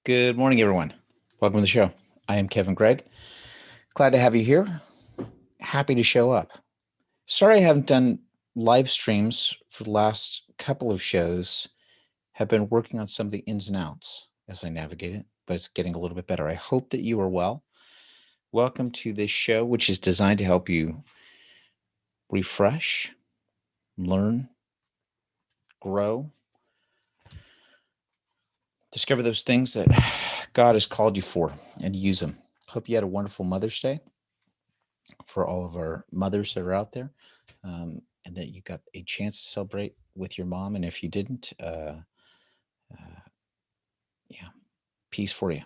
Good morning, everyone. Welcome to the show. I am Kevin Gregg. Glad to have you here. Happy to show up. Sorry I haven't done live streams for the last couple of shows. Have been working on some of the ins and outs as I navigate it, but it's getting a little bit better. I hope that you are well. Welcome to this show, which is designed to help you refresh, learn, grow, discover those things that God has called you for, and use them. Hope you had a wonderful Mother's Day for all of our mothers that are out there, and that you got a chance to celebrate with your mom. And if you didn't, yeah, peace for you.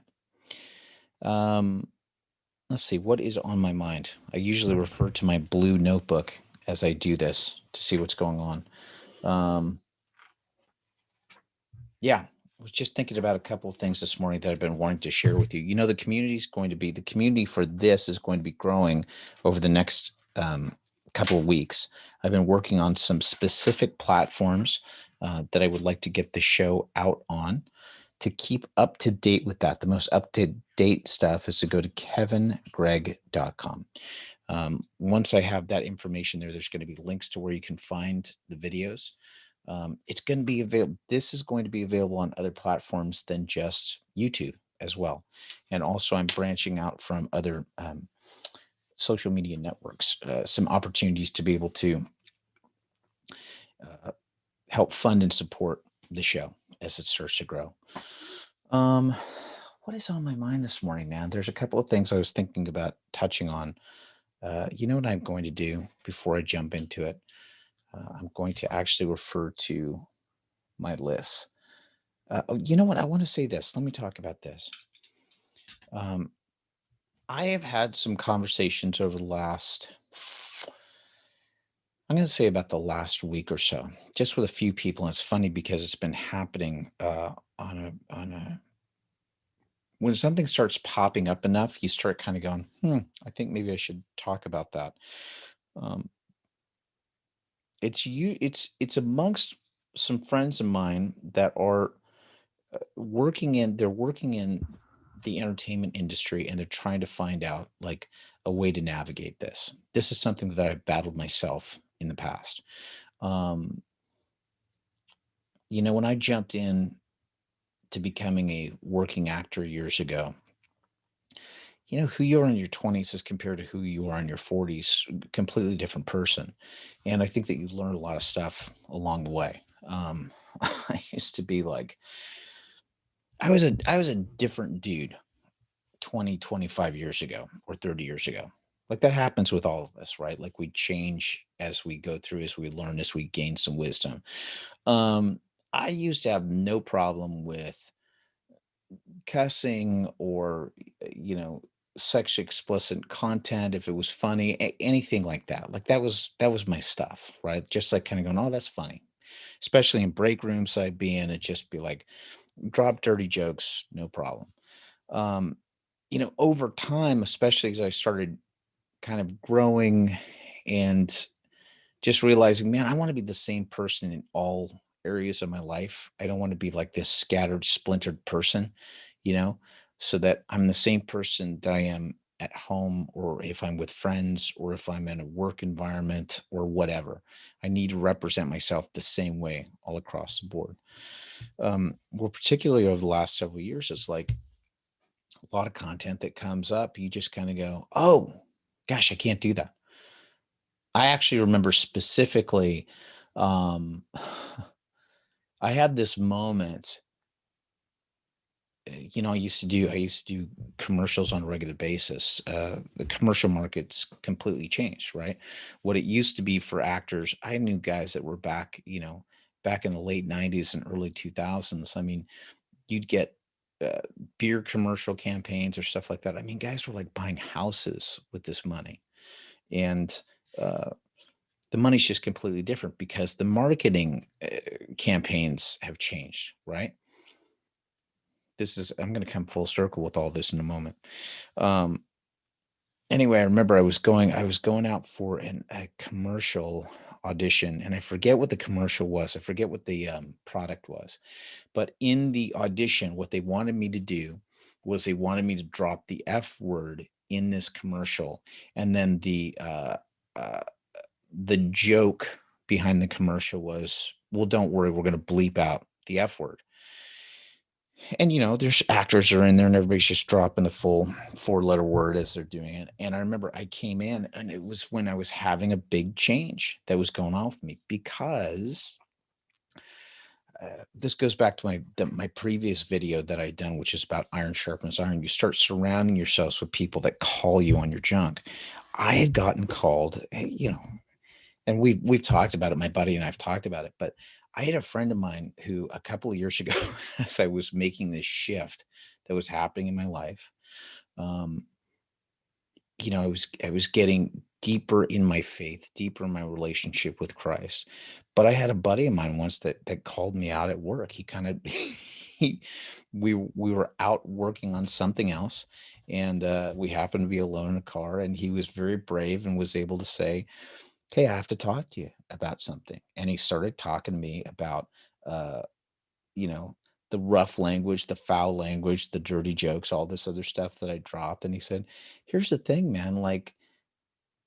Let's see, what is on my mind? I usually refer to my blue notebook as I do this to see what's going on. Yeah, I was just thinking about a couple of things this morning that I've been wanting to share with you. You know, the community for this is going to be growing over the next couple of weeks. I've been working on some specific platforms that I would like to get the show out on to keep up to date with that. The most up to date stuff is to go to kevingregg.com. Once I have that information there's going to be links to where you can find the videos. It's going to be available. This is going to be available on other platforms than just YouTube as well. And also I'm branching out from other social media networks, some opportunities to be able to help fund and support the show as it starts to grow. What is on my mind this morning, man? There's a couple of things I was thinking about touching on. You know what I'm going to do before I jump into it? I'm going to actually refer to my list. You know what? I want to say this. Let me talk about this. I have had some conversations over the last, I'm going to say about the last week or so, just with a few people. And it's funny because it's been happening when something starts popping up enough, you start kind of going, I think maybe I should talk about that. Um, it's amongst some friends of mine that are they're working in the entertainment industry, and they're trying to find out like a way to navigate this. This is something that I've battled myself in the past. Um, when I jumped in to becoming a working actor years ago, who you are in your 20s as compared to who you are in your 40s, completely different person. And I think that you learn a lot of stuff along the way. I used to be like, I was a different dude 20, 25 years ago or 30 years ago. Like that happens with all of us, right? Like we change as we go through, as we learn, as we gain some wisdom. I used to have no problem with cussing or, you know, sexually explicit content if it was funny, anything like that. Like that was my stuff, right? Just like kind of going, oh, that's funny. Especially in break rooms I'd be in, it just be like drop dirty jokes, no problem. Um, over time, especially as I started kind of growing and just realizing, man, I want to be the same person in all areas of my life. I don't want to be like this scattered, splintered person, you know, so that I'm the same person that I am at home, or if I'm with friends, or if I'm in a work environment or whatever. I need to represent myself the same way all across the board. Well, particularly over the last several years, it's like a lot of content that comes up, you just kind of go, oh, gosh, I can't do that. I actually remember specifically, um, I had this moment. I used to do commercials on a regular basis. The commercial market's completely changed, right? What it used to be for actors, I knew guys that were back in the late '90s and early 2000s. I mean, you'd get uh, beer commercial campaigns or stuff like that. I mean, guys were like buying houses with this money, and uh, the money's just completely different because the marketing campaigns have changed, right? I'm going to come full circle with all this in a moment. Um, anyway, I remember I was going out for a commercial. audition, and I forget what the commercial was. I forget what the product was. But in the audition, what they wanted me to do was they wanted me to drop the F word in this commercial, and then uh, the joke behind the commercial was, "Well, don't worry, we're going to bleep out the F word." And there's actors are in there, and everybody's just dropping the full four-letter word as they're doing it. And I remember I came in, and it was when I was having a big change that was going on with me, because this goes back to my previous video that I'd done, which is about iron sharpens iron. You start surrounding yourselves with people that call you on your junk. I had gotten called, and we've talked about it. My buddy and I've talked about it, but I had a friend of mine who a couple of years ago, as I was making this shift that was happening in my life, um, I was getting deeper in my faith, deeper in my relationship with Christ. But I had a buddy of mine once that called me out at work. He kind of he we were out working on something else, and we happened to be alone in a car, and he was very brave and was able to say, "Hey, I have to talk to you about something." And he started talking to me about uh, you know, the rough language, the foul language, the dirty jokes, all this other stuff that I dropped. And he said, "Here's the thing, man. Like,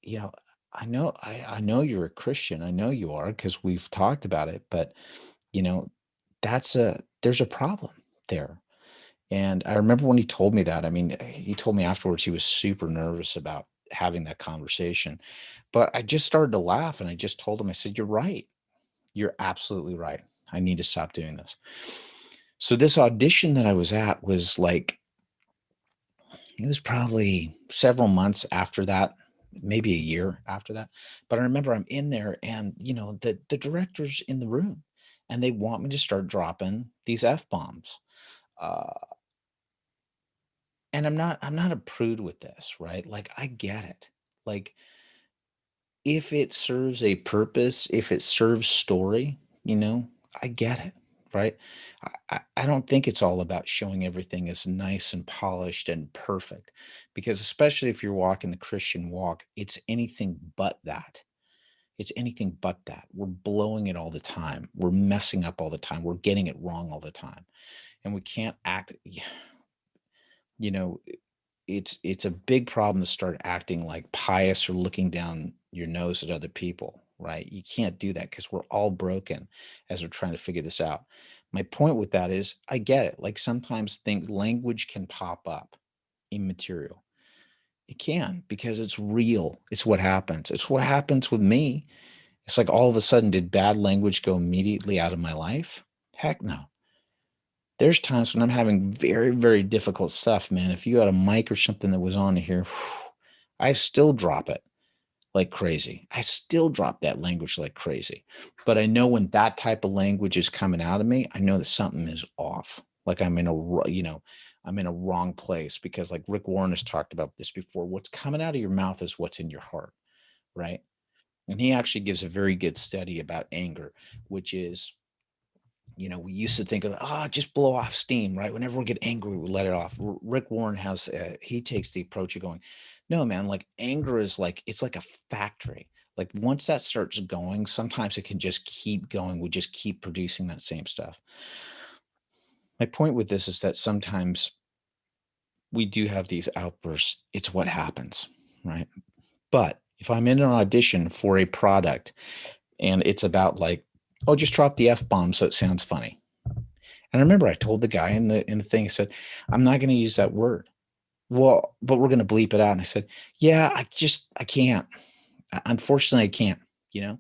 you know, I know you're a Christian. I know you are, because we've talked about it, but you know, there's a problem there." And I remember when he told me that. I mean, he told me afterwards he was super nervous about having that conversation. But I just started to laugh, and I just told him, I said, "You're right. You're absolutely right. I need to stop doing this." So this audition that I was at was like, it was probably several months after that, maybe a year after that. But I remember I'm in there, and the director's in the room, and they want me to start dropping these F bombs. Uh, and I'm not a prude with this, right? Like, I get it. Like, if it serves a purpose, if it serves story, I get it, right? I don't think it's all about showing everything as nice and polished and perfect, because especially if you're walking the Christian walk, it's anything but that. It's anything but that. We're blowing it all the time. We're messing up all the time. We're getting it wrong all the time. And we can't act, you know, it's a big problem to start acting like pious or looking down your nose at other people, right? You can't do that, because we're all broken as we're trying to figure this out. My point with that is, I get it. Like, sometimes things, language can pop up immaterial. It can, because it's real. It's what happens. It's what happens with me. It's like, all of a sudden, did bad language go immediately out of my life? Heck no. There's times when I'm having very, very difficult stuff, man. If you had a mic or something that was on here, I still drop it like crazy. I still drop that language like crazy. But I know when that type of language is coming out of me, I know that something is off. Like, I'm in a wrong place, because, like, Rick Warren has talked about this before. What's coming out of your mouth is what's in your heart, right? And he actually gives a very good study about anger, which is, we used to think of, just blow off steam, right? Whenever we get angry, we let it off. Rick Warren he takes the approach of going, no, man, like, anger is like, it's like a factory. Like, once that starts going, sometimes it can just keep going. We just keep producing that same stuff. My point with this is that sometimes we do have these outbursts. It's what happens, right? But if I'm in an audition for a product, and it's about, like, oh, just drop the F bomb so it sounds funny. And I remember I told the guy in the thing, I said, "I'm not going to use that word." "Well, but we're going to bleep it out." And I said, "Yeah, I can't. Unfortunately, I can't. You know,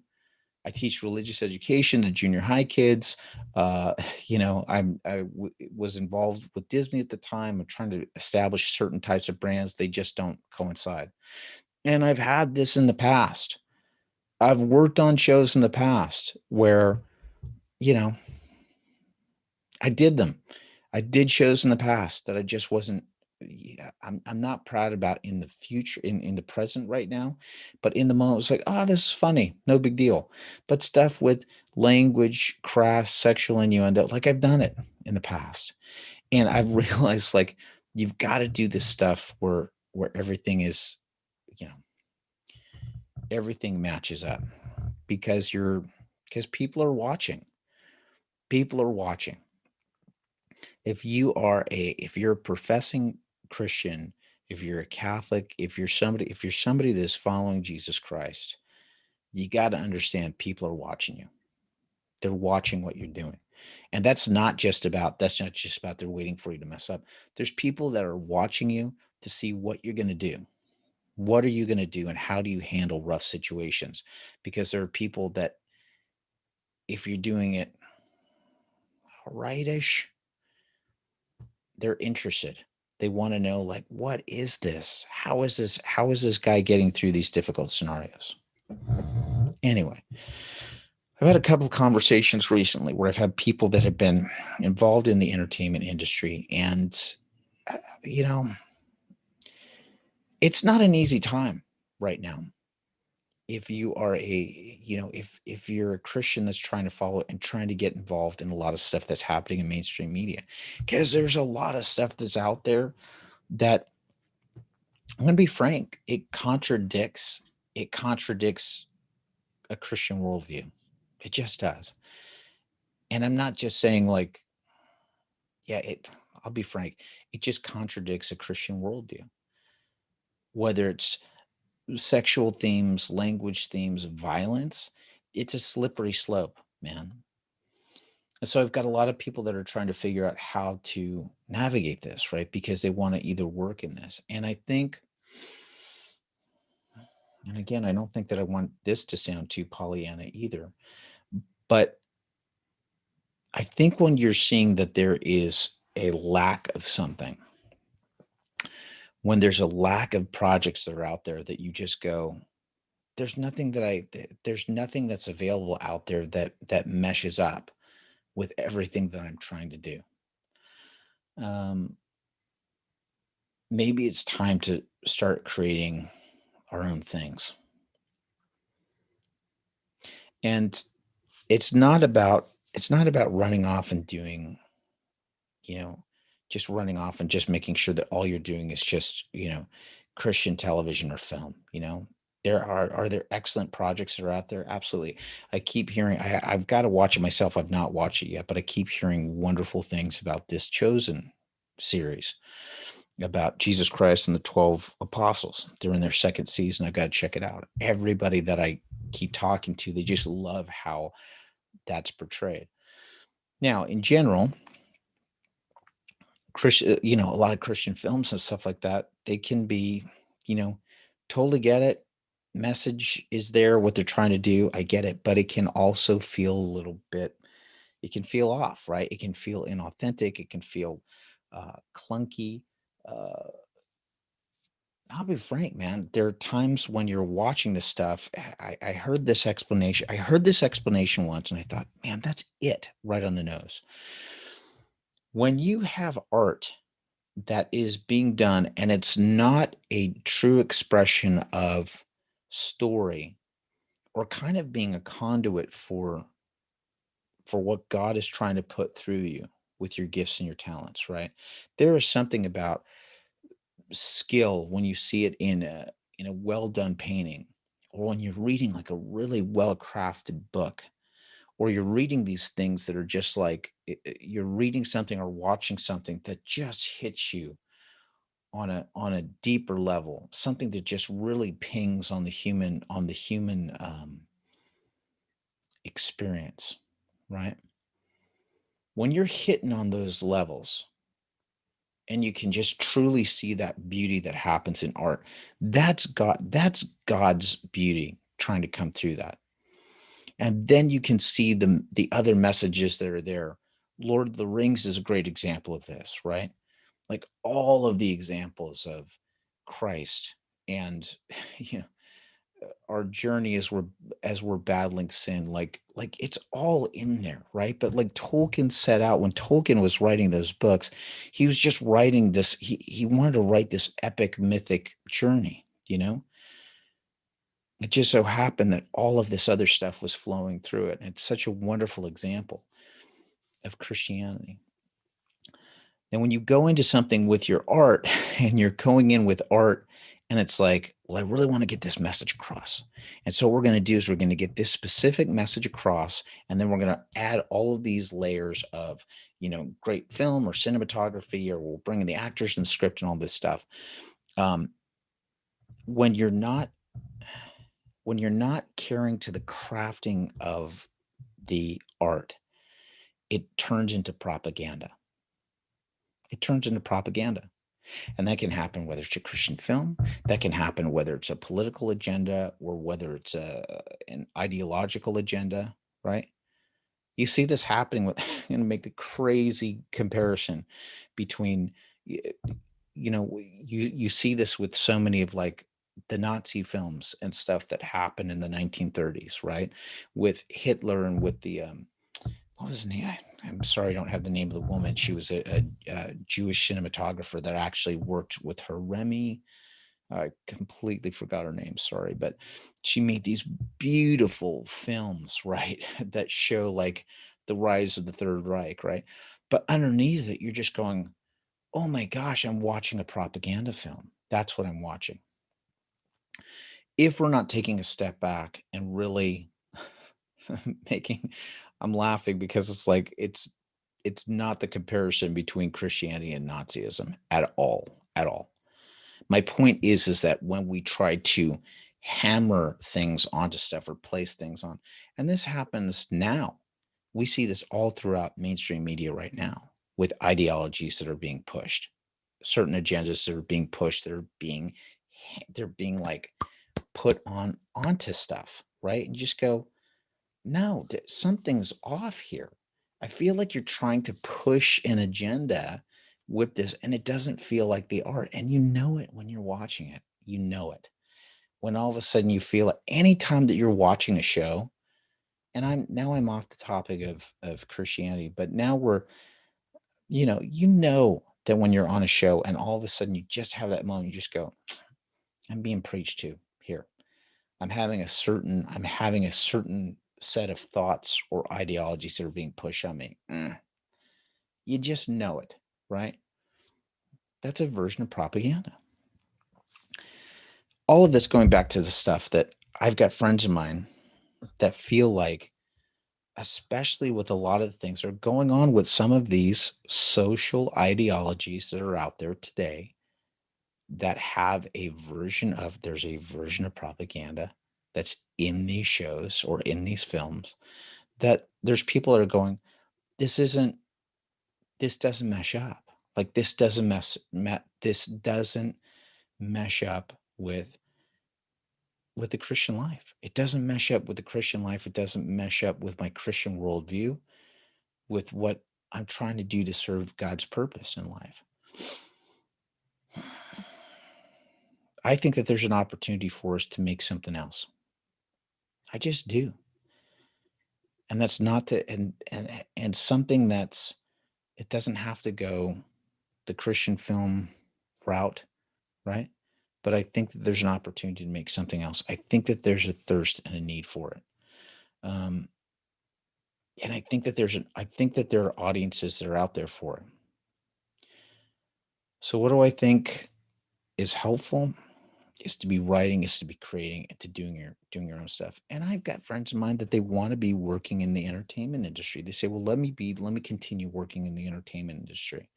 I teach religious education to junior high kids. Uh, was involved with Disney at the time. I'm trying to establish certain types of brands. They just don't coincide. And I've had this in the past. I've worked on shows in the past where, you know, I did them. I did shows in the past that I just wasn't. Yeah, I'm not proud about in the future, in the present right now, but in the moment, it's like, oh, this is funny, no big deal. But stuff with language, crass, sexual innuendo, like, I've done it in the past, and I've realized, like, you've got to do this stuff where everything is, you know, everything matches up. because people are watching. People are watching. If you're a professing Christian, if you're a Catholic, if you're somebody that's following Jesus Christ, you got to understand people are watching you. They're watching what you're doing. And that's not just about they're waiting for you to mess up. There's people that are watching you to see what you're going to do. What are you going to do and how do you handle rough situations? Because there are people that if you're doing it rightish, they're interested. They want to know, like, what is this? How is this guy getting through these difficult scenarios? Anyway, I've had a couple of conversations recently where I've had people that have been involved in the entertainment industry, and uh, you know, it's not an easy time right now. If you are if you're a Christian that's trying to follow and trying to get involved in a lot of stuff that's happening in mainstream media, because there's a lot of stuff that's out there that I'm going to be frank, it contradicts a Christian worldview. It just does. And I'm not just saying like, yeah, I'll be frank, it just contradicts a Christian worldview. Whether it's sexual themes, language themes, violence, it's a slippery slope, man. And so I've got a lot of people that are trying to figure out how to navigate this, right? Because they want to either work in this. And I think, and again, I don't think that I want this to sound too Pollyanna either, but I think when you're seeing that there is a lack of something, when there's a lack of projects that are out there that you just go, there's nothing that's available out there that meshes up with everything that I'm trying to do. Um, Maybe it's time to start creating our own things. And it's not about running off and doing, you know, just running off and just making sure that all you're doing is just, Christian television or film, are there excellent projects that are out there? Absolutely. I keep hearing I've got to watch it myself. I've not watched it yet, but I keep hearing wonderful things about this Chosen series about Jesus Christ and the 12 apostles. They're in their second season. I've got to check it out. Everybody that I keep talking to, they just love how that's portrayed. Now, in general, Christian, a lot of Christian films and stuff like that, they can be, you know, totally get it. Message is there, what they're trying to do. I get it, but it can also feel a little bit, it can feel off, right? It can feel inauthentic. It can feel clunky. Uh, I'll be frank, man. There are times when you're watching this stuff. I heard this explanation. I heard this explanation once, and I thought, man, that's it, right on the nose. When you have art that is being done and it's not a true expression of story or kind of being a conduit for what God is trying to put through you with your gifts and your talents, right? There is something about skill when you see it in a well done painting, or when you're reading like a really well crafted book, or you're reading these things that are just like you're reading something or watching something that just hits you on a deeper level, something that just really pings on the human experience, right? When you're hitting on those levels and you can just truly see that beauty that happens in art, that's God's beauty trying to come through that. And then you can see the other messages that are there. Lord of the Rings is a great example of this, right? Like all of the examples of Christ and you know our journey as we're battling sin, like it's all in there, right? But like Tolkien set out, when Tolkien was writing those books, he was just writing this, he wanted to write this epic mythic journey, it just so happened that all of this other stuff was flowing through it, and it's such a wonderful example of Christianity. And when you go into something with your art and you're going in with art And it's like, well, I really want to get this message across. And so what we're going to do is we're going to get this specific message across, and then we're going to add all of these layers of, great film or cinematography, or we'll bring in the actors and script and all this stuff. Um, when you're not caring to the crafting of the art, it turns into propaganda. It turns into propaganda. And that can happen whether it's a Christian film, that can happen whether it's a political agenda, or whether it's an ideological agenda, right? You see this happening with, I'm going to make the crazy comparison between, you see this with so many of, like, the Nazi films and stuff that happened in the 1930s, right? With Hitler and with the, what was the name? I'm sorry, I don't have the name of the woman. She was a Jewish cinematographer that actually worked with her. Remy, I completely forgot her name. Sorry, but she made these beautiful films, right? That show, like, the rise of the Third Reich, right? But underneath it, you're just going, "Oh my gosh, I'm watching a propaganda film." That's what I'm watching. If we're not taking a step back and really making, I'm laughing because it's like, it's not the comparison between Christianity and Nazism at all, at all. My point is that when we try to hammer things onto stuff or place things on, and this happens now, we see this all throughout mainstream media right now, with ideologies that are being pushed, certain agendas that are being pushed, that are being, they're being like put on onto stuff, right? And you just go, no, something's off here. I feel like you're trying to push an agenda with this, and it doesn't feel like the art. And you know it when you're watching it. You know it. When all of a sudden you feel it anytime that you're watching a show, and I'm off the topic of Christianity, but now we're, that when you're on a show and all of a sudden you just have that moment, you just go, I'm being preached to here. I'm having a certain set of thoughts or ideologies that are being pushed on me. You just know it, right? That's a version of propaganda. All of this going back to the stuff that I've got friends of mine that feel like, especially with a lot of the things that are going on with some of these social ideologies that are out there today, that have there's a version of propaganda that's in these shows or in these films, that there's people that are going, this isn't, this doesn't mesh up. Like, this doesn't mesh up with the Christian life. It doesn't mesh up with the Christian life. It doesn't mesh up with my Christian worldview, with what I'm trying to do to serve God's purpose in life. I think that there's an opportunity for us to make something else. I just do. And that's not to, and something that's, it doesn't have to go the Christian film route, right? But I think that there's an opportunity to make something else. I think that there's a thirst and a need for it. Um, and I think that there are audiences that are out there for it. So what do I think is helpful? Is to be writing, is to be creating, and to doing your own stuff. And I've got friends of mine that they want to be working in the entertainment industry. They say, well, let me continue working in the entertainment industry.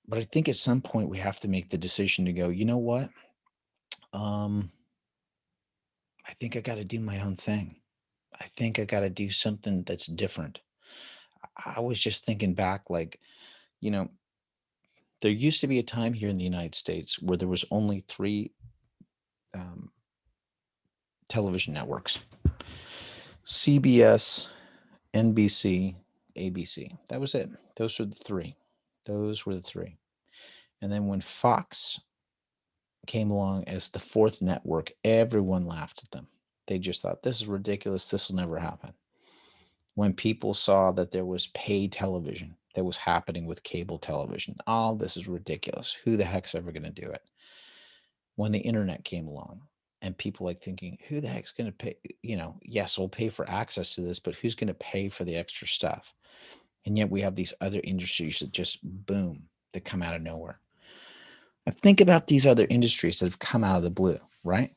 But I think at some point we have to make the decision to go, you know what? Um, I think I got to do my own thing. I think I got to do something that's different. I was just thinking back, like, you know, there used to be a time here in the United States where there was only three um, television networks: CBS, NBC, ABC. That was it. Those were the three. Those were the three. And then when Fox came along as the fourth network, everyone laughed at them. They just thought, this is ridiculous. This will never happen. When people saw that there was pay television that was happening with cable television, oh, this is ridiculous. Who the heck's ever going to do it? When the internet came along and people like thinking, who the heck's going to pay? Yes, we'll pay for access to this, but who's going to pay for the extra stuff? And yet we have these other industries that just boom, that come out of nowhere. And think about these other industries that have come out of the blue, right?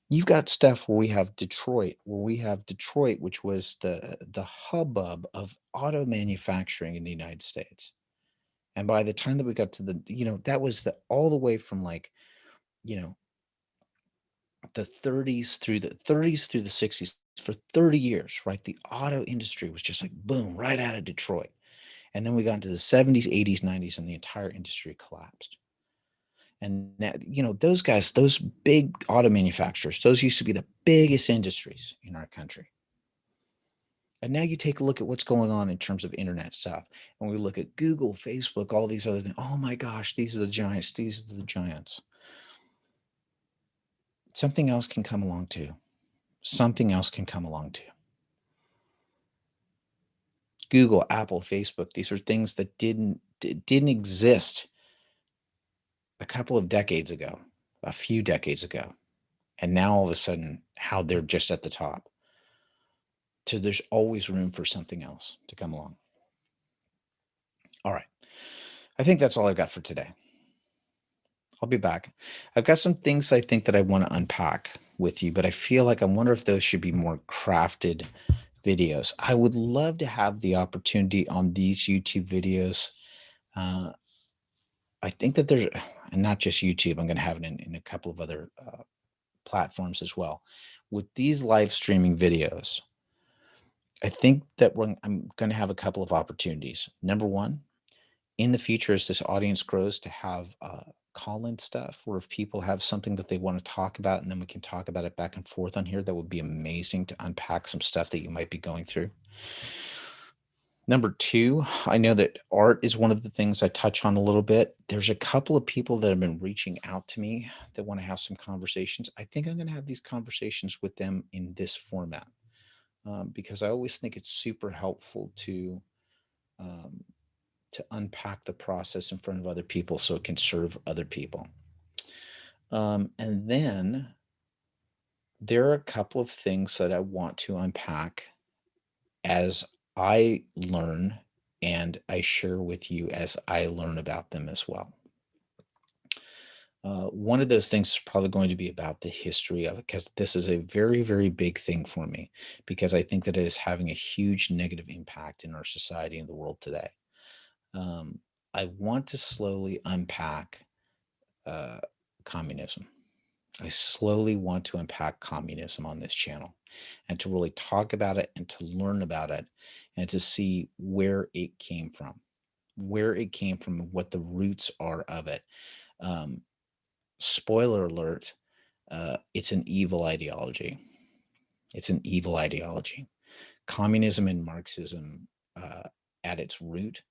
You've got stuff where we have Detroit, which was the hubbub of auto manufacturing in the United States. And by the time that we got to that was the all the way from like, you know, the 60s for 30 years, right? The auto industry was just like boom, right out of Detroit. And then we got into the 70s, 80s, 90s, and the entire industry collapsed. And now, those guys, those big auto manufacturers, those used to be the biggest industries in our country. And now you take a look at what's going on in terms of internet stuff. And we look at Google, Facebook, all these other things. Oh my gosh, these are the giants. These are the giants. Something else can come along too. Something else can come along too. Google, Apple, Facebook, these are things that didn't exist a couple of decades ago, a few decades ago. And now all of a sudden, how they're just at the top. So there's always room for something else to come along. All right. I think that's all I've got for today. I'll be back. I've got some things I think that I want to unpack with you, but I feel like I wonder if those should be more crafted videos. I would love to have the opportunity on these YouTube videos. Uh, I think that there's, and not just YouTube, I'm going to have it in a couple of other platforms as well. With these live streaming videos, I think that I'm going to have a couple of opportunities. Number one, in the future, as this audience grows, to have call-in stuff, or if people have something that they want to talk about, and then we can talk about it back and forth on here, that would be amazing to unpack some stuff that you might be going through. Number two, I know that art is one of the things I touch on a little bit. There's a couple of people that have been reaching out to me that want to have some conversations. I think I'm going to have these conversations with them in this format, because I always think it's super helpful um, to unpack the process in front of other people so it can serve other people. And then there are a couple of things that I want to unpack as I learn, and I share with you as I learn about them as well. One of those things is probably going to be about the history of it, because this is a very, very big thing for me, because I think that it is having a huge negative impact in our society and the world today. Um, I want to slowly unpack uh, communism. I slowly want to unpack communism on this channel, and to really talk about it and to learn about it and to see where it came from, and what the roots are of it. Um, Spoiler alert, it's an evil ideology. It's an evil ideology. Communism and Marxism, at its root,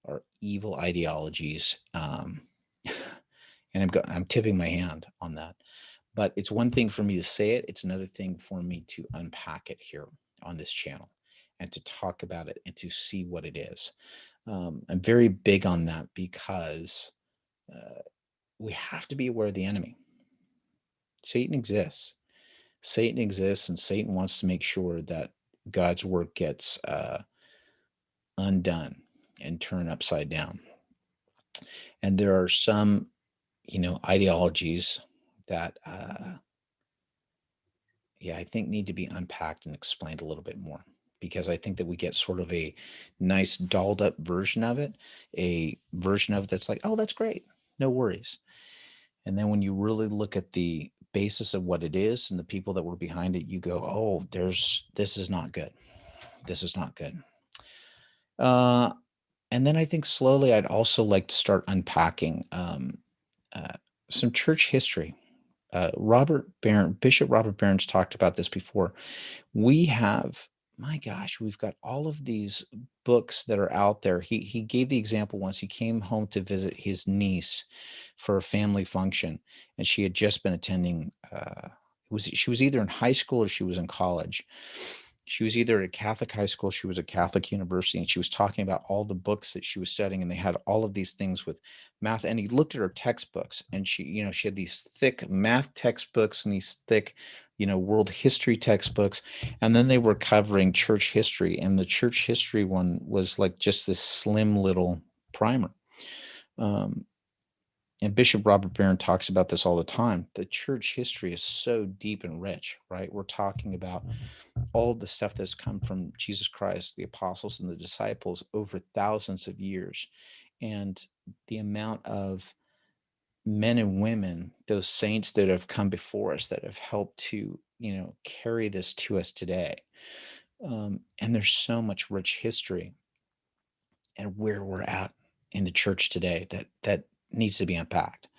are evil ideologies. And I'm tipping my hand on that. But it's one thing for me to say it. It's another thing for me to unpack it here on this channel, and to talk about it and to see what it is. I'm very big on that, because uh, we have to be aware of the enemy. Satan exists. Satan exists, and Satan wants to make sure that God's work gets undone and turned upside down. And there are some, ideologies that, yeah, I think need to be unpacked and explained a little bit more, because I think that we get sort of a nice dolled up version of it, a version of it that's like, oh, that's great, no worries. And then when you really look at the basis of what it is and the people that were behind it, you go, oh, this is not good. This is not good. Uh, and then I think slowly I'd also like to start unpacking uh, some church history. Bishop Robert Barron's talked about this before. We have, my gosh, we've got all of these books that are out there. He gave the example once. He came home to visit his niece for a family function, and she had just been attending. She was either in high school or she was in college. She was either at a Catholic high school, she was a Catholic university, and she was talking about all the books that she was studying, and they had all of these things with math. And he looked at her textbooks, and she had these thick math textbooks and these thick, world history textbooks, and then they were covering church history, and the church history one was like just this slim little primer. Um, And Bishop Robert Barron talks about this all the time. The church history is so deep and rich, right? We're talking about all of the stuff that's come from Jesus Christ, the apostles, and the disciples over thousands of years. And the amount of men and women, those saints that have come before us that have helped to, carry this to us today. And there's so much rich history and where we're at in the church today that needs to be unpacked.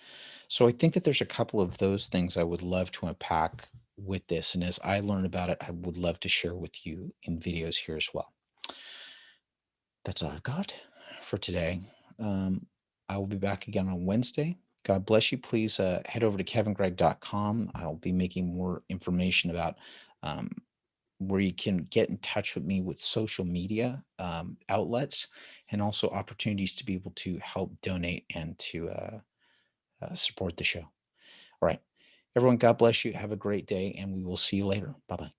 So I think that there's a couple of those things I would love to unpack with this. And as I learn about it, I would love to share with you in videos here as well. That's all I've got for today. Um, I will be back again on Wednesday. God bless you. Please head over to kevingregg.com. I'll be making more information about um, where you can get in touch with me with social media outlets and also opportunities to be able to help donate and to support the show. All right. Everyone, God bless you. Have a great day, and we will see you later. Bye bye.